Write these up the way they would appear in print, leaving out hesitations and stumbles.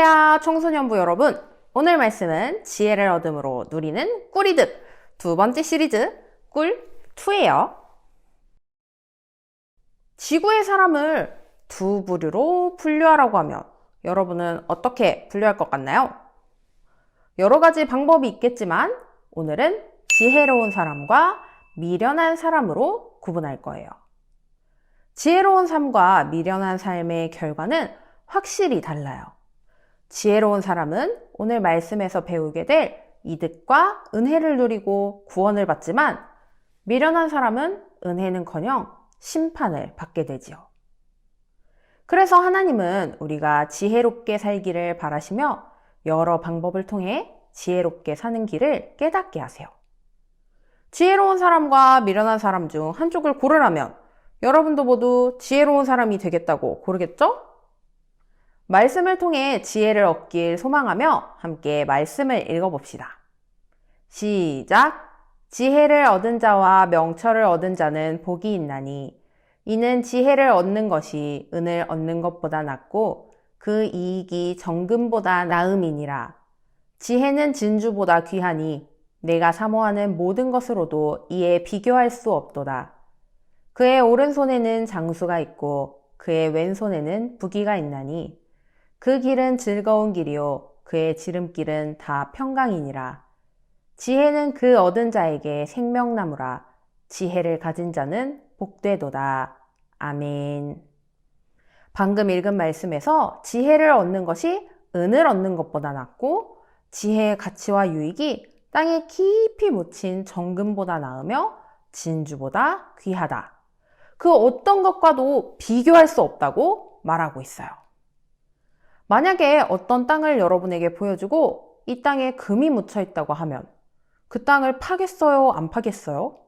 안녕하세요, 청소년부 여러분. 오늘 말씀은 지혜를 얻음으로 누리는 꿀이득 두 번째 시리즈 꿀2예요. 지구의 사람을 두 부류로 분류하라고 하면 여러분은 어떻게 분류할 것 같나요? 여러 가지 방법이 있겠지만 오늘은 지혜로운 사람과 미련한 사람으로 구분할 거예요. 지혜로운 삶과 미련한 삶의 결과는 확실히 달라요. 지혜로운 사람은 오늘 말씀에서 배우게 될 이득과 은혜를 누리고 구원을 받지만 미련한 사람은 은혜는커녕 심판을 받게 되지요. 그래서 하나님은 우리가 지혜롭게 살기를 바라시며 여러 방법을 통해 지혜롭게 사는 길을 깨닫게 하세요. 지혜로운 사람과 미련한 사람 중 한쪽을 고르라면 여러분도 모두 지혜로운 사람이 되겠다고 고르겠죠? 말씀을 통해 지혜를 얻길 소망하며 함께 말씀을 읽어봅시다. 시작! 지혜를 얻은 자와 명철을 얻은 자는 복이 있나니 이는 지혜를 얻는 것이 은을 얻는 것보다 낫고 그 이익이 정금보다 나음이니라. 지혜는 진주보다 귀하니 내가 사모하는 모든 것으로도 이에 비교할 수 없도다. 그의 오른손에는 장수가 있고 그의 왼손에는 부귀가 있나니 그 길은 즐거운 길이요 그의 지름길은 다 평강이니라. 지혜는 그 얻은 자에게 생명나무라. 지혜를 가진 자는 복되도다. 아멘. 방금 읽은 말씀에서 지혜를 얻는 것이 은을 얻는 것보다 낫고 지혜의 가치와 유익이 땅에 깊이 묻힌 정금보다 나으며 진주보다 귀하다. 그 어떤 것과도 비교할 수 없다고 말하고 있어요. 만약에 어떤 땅을 여러분에게 보여주고 이 땅에 금이 묻혀 있다고 하면 그 땅을 파겠어요? 안 파겠어요?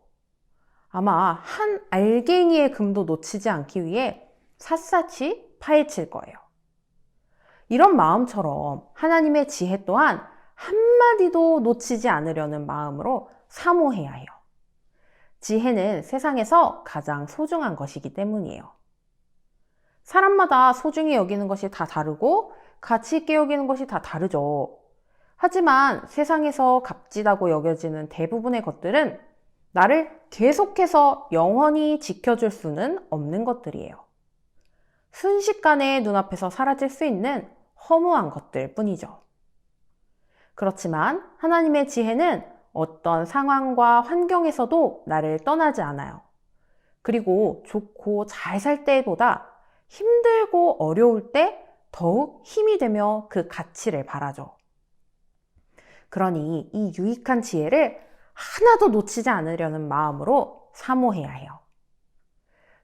아마 한 알갱이의 금도 놓치지 않기 위해 샅샅이 파헤칠 거예요. 이런 마음처럼 하나님의 지혜 또한 한마디도 놓치지 않으려는 마음으로 사모해야 해요. 지혜는 세상에서 가장 소중한 것이기 때문이에요. 사람마다 소중히 여기는 것이 다 다르고 가치 있게 여기는 것이 다 다르죠. 하지만 세상에서 값지다고 여겨지는 대부분의 것들은 나를 계속해서 영원히 지켜줄 수는 없는 것들이에요. 순식간에 눈앞에서 사라질 수 있는 허무한 것들 뿐이죠. 그렇지만 하나님의 지혜는 어떤 상황과 환경에서도 나를 떠나지 않아요. 그리고 좋고 잘 살 때보다 힘들고 어려울 때 더욱 힘이 되며 그 가치를 바라죠. 그러니 이 유익한 지혜를 하나도 놓치지 않으려는 마음으로 사모해야 해요.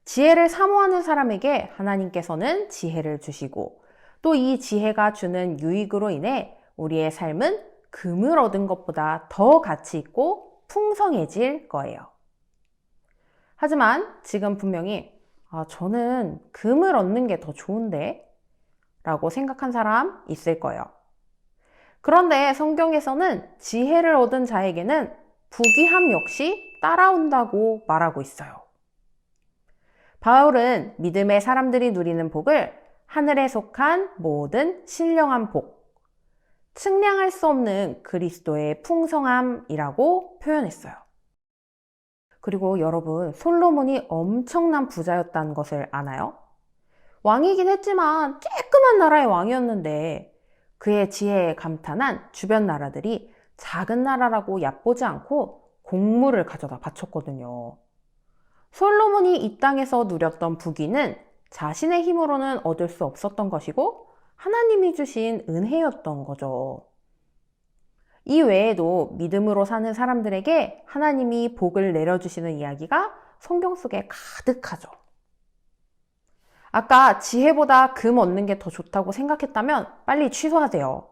지혜를 사모하는 사람에게 하나님께서는 지혜를 주시고 또 이 지혜가 주는 유익으로 인해 우리의 삶은 금을 얻은 것보다 더 가치 있고 풍성해질 거예요. 하지만 지금 분명히 저는 금을 얻는 게 더 좋은데? 라고 생각한 사람 있을 거예요. 그런데 성경에서는 지혜를 얻은 자에게는 부귀함 역시 따라온다고 말하고 있어요. 바울은 믿음의 사람들이 누리는 복을 하늘에 속한 모든 신령한 복, 측량할 수 없는 그리스도의 풍성함이라고 표현했어요. 그리고 여러분, 솔로몬이 엄청난 부자였다는 것을 아나요? 왕이긴 했지만 쬐끄만 나라의 왕이었는데 그의 지혜에 감탄한 주변 나라들이 작은 나라라고 얕보지 않고 곡물을 가져다 바쳤거든요. 솔로몬이 이 땅에서 누렸던 부귀는 자신의 힘으로는 얻을 수 없었던 것이고 하나님이 주신 은혜였던 거죠. 이 외에도 믿음으로 사는 사람들에게 하나님이 복을 내려주시는 이야기가 성경 속에 가득하죠. 아까 지혜보다 금 얻는 게 더 좋다고 생각했다면 빨리 취소하세요.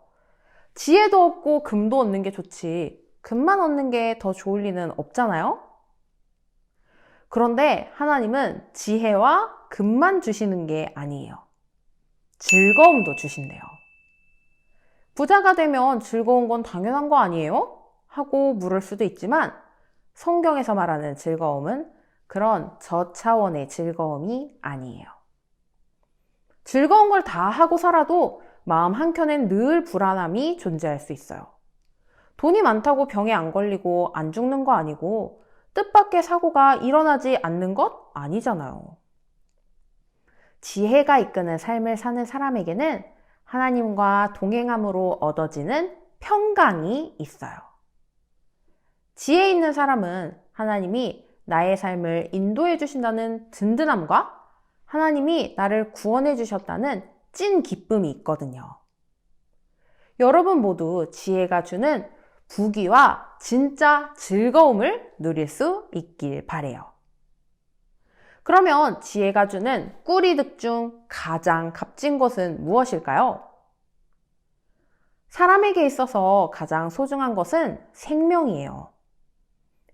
지혜도 얻고 금도 얻는 게 좋지 금만 얻는 게 더 좋을 리는 없잖아요? 그런데 하나님은 지혜와 금만 주시는 게 아니에요. 즐거움도 주신대요. 부자가 되면 즐거운 건 당연한 거 아니에요? 하고 물을 수도 있지만 성경에서 말하는 즐거움은 그런 저차원의 즐거움이 아니에요. 즐거운 걸 다 하고 살아도 마음 한켠엔 늘 불안함이 존재할 수 있어요. 돈이 많다고 병에 안 걸리고 안 죽는 거 아니고 뜻밖의 사고가 일어나지 않는 것 아니잖아요. 지혜가 이끄는 삶을 사는 사람에게는 하나님과 동행함으로 얻어지는 평강이 있어요. 지혜 있는 사람은 하나님이 나의 삶을 인도해 주신다는 든든함과 하나님이 나를 구원해 주셨다는 찐 기쁨이 있거든요. 여러분 모두 지혜가 주는 부귀와 진짜 즐거움을 누릴 수 있길 바래요. 그러면 지혜가 주는 꿀이득 중 가장 값진 것은 무엇일까요? 사람에게 있어서 가장 소중한 것은 생명이에요.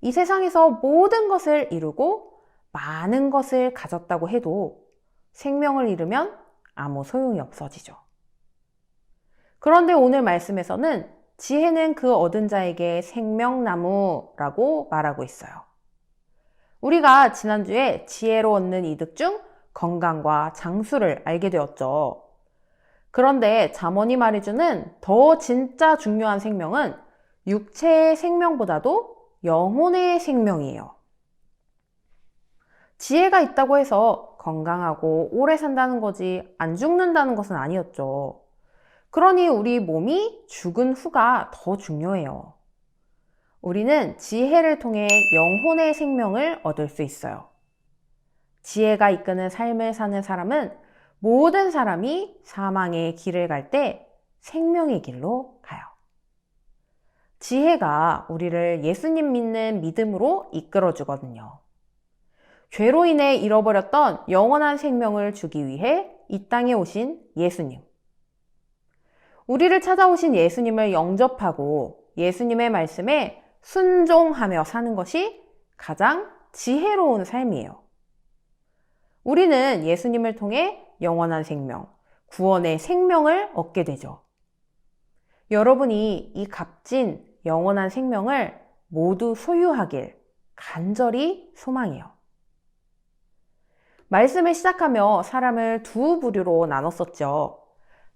이 세상에서 모든 것을 이루고 많은 것을 가졌다고 해도 생명을 잃으면 아무 소용이 없어지죠. 그런데 오늘 말씀에서는 지혜는 그 얻은 자에게 생명나무라고 말하고 있어요. 우리가 지난주에 지혜로 얻는 이득 중 건강과 장수를 알게 되었죠. 그런데 잠언이 말해주는 더 진짜 중요한 생명은 육체의 생명보다도 영혼의 생명이에요. 지혜가 있다고 해서 건강하고 오래 산다는 거지 안 죽는다는 것은 아니었죠. 그러니 우리 몸이 죽은 후가 더 중요해요. 우리는 지혜를 통해 영혼의 생명을 얻을 수 있어요. 지혜가 이끄는 삶을 사는 사람은 모든 사람이 사망의 길을 갈 때 생명의 길로 가요. 지혜가 우리를 예수님 믿는 믿음으로 이끌어 주거든요. 죄로 인해 잃어버렸던 영원한 생명을 주기 위해 이 땅에 오신 예수님. 우리를 찾아오신 예수님을 영접하고 예수님의 말씀에 순종하며 사는 것이 가장 지혜로운 삶이에요. 우리는 예수님을 통해 영원한 생명, 구원의 생명을 얻게 되죠. 여러분이 이 값진 영원한 생명을 모두 소유하길 간절히 소망해요. 말씀을 시작하며 사람을 두 부류로 나눴었죠.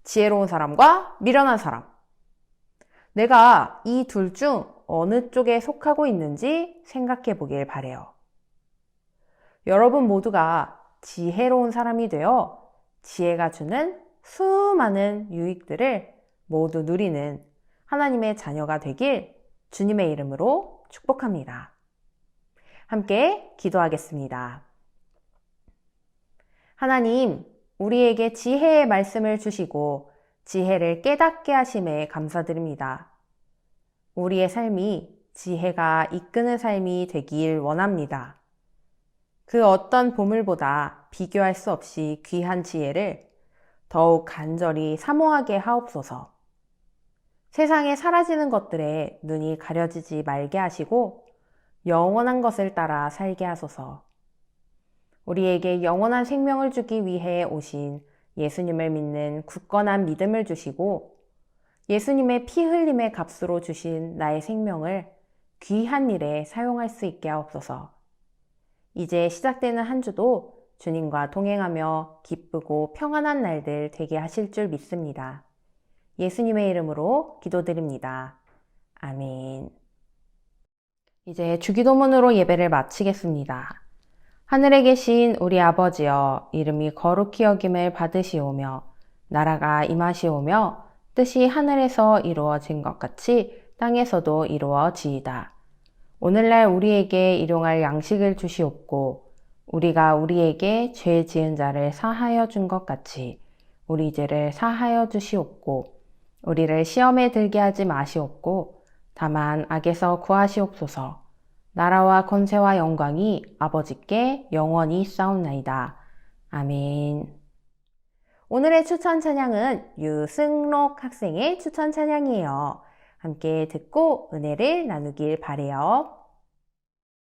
지혜로운 사람과 미련한 사람. 내가 이 둘 중 어느 쪽에 속하고 있는지 생각해 보길 바래요. 여러분 모두가 지혜로운 사람이 되어 지혜가 주는 수많은 유익들을 모두 누리는 하나님의 자녀가 되길 주님의 이름으로 축복합니다. 함께 기도하겠습니다. 하나님, 우리에게 지혜의 말씀을 주시고 지혜를 깨닫게 하심에 감사드립니다. 우리의 삶이 지혜가 이끄는 삶이 되길 원합니다. 그 어떤 보물보다 비교할 수 없이 귀한 지혜를 더욱 간절히 사모하게 하옵소서. 세상에 사라지는 것들에 눈이 가려지지 말게 하시고 영원한 것을 따라 살게 하소서. 우리에게 영원한 생명을 주기 위해 오신 예수님을 믿는 굳건한 믿음을 주시고 예수님의 피 흘림의 값으로 주신 나의 생명을 귀한 일에 사용할 수 있게 하옵소서. 이제 시작되는 한 주도 주님과 동행하며 기쁘고 평안한 날들 되게 하실 줄 믿습니다. 예수님의 이름으로 기도드립니다. 아멘. 이제 주기도문으로 예배를 마치겠습니다. 하늘에 계신 우리 아버지여, 이름이 거룩히 여김을 받으시오며 나라가 임하시오며 뜻이 하늘에서 이루어진 것 같이 땅에서도 이루어지이다. 오늘날 우리에게 일용할 양식을 주시옵고 우리가 우리에게 죄 지은 자를 사하여 준 것 같이 우리 죄를 사하여 주시옵고 우리를 시험에 들게 하지 마시옵고 다만 악에서 구하시옵소서. 나라와 권세와 영광이 아버지께 영원히 있사옵나이다. 아멘. 오늘의 추천 찬양은 유승록 학생의 추천 찬양이에요. 함께 듣고 은혜를 나누길 바래요.